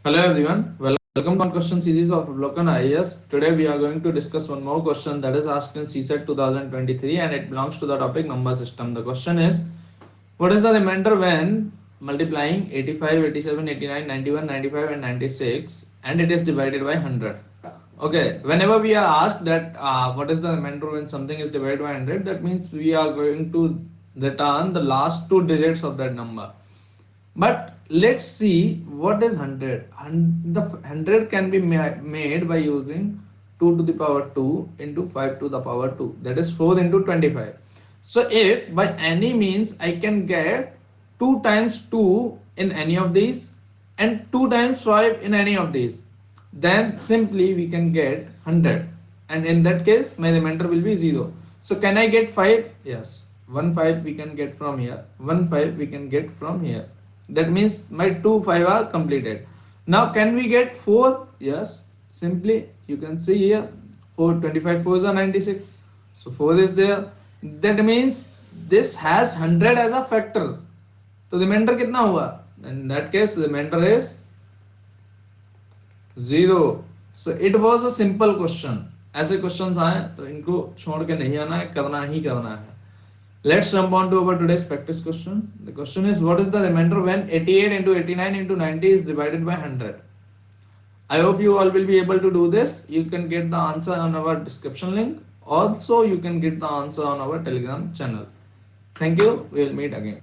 Hello everyone, welcome to question series of Blocken IAS. Today we are going to discuss one more question that is asked in CSAT 2023 and it belongs to the topic number system. The question is, what is the remainder when multiplying 85, 87, 89, 91, 95 and 96 and it is divided by 100? Okay, whenever we are asked that what is the remainder when something is divided by 100, that means we are going to return the last two digits of that number. But let's see what is 100. The 100 can be made by using 2 to the power 2 into 5 to the power 2. That is 4 into 25. So if by any means I can get 2 times 2 in any of these and 2 times 5 in any of these, then simply we can get 100. And in that case, my remainder will be 0. So can I get 5? Yes. 1 5 we can get from here. 1 5 we can get from here. That means my 2 5 are completed. Now can we get 4? Yes. Simply you can see here 4 25 4s are 96. So 4 is there. That means this has 100 as a factor. So remainder कितना हुआ? In that case remainder is 0. So it was a simple question. ऐसे questions आए तो इनको छोड़ के नहीं आना है, करना ही करना है. Let's jump on to our today's practice question. The question is, what is the remainder when 88 into 89 into 90 is divided by 100? I hope you all will be able to do this. You can get the answer on our description link. Also, you can get the answer on our Telegram channel. Thank you. We will meet again.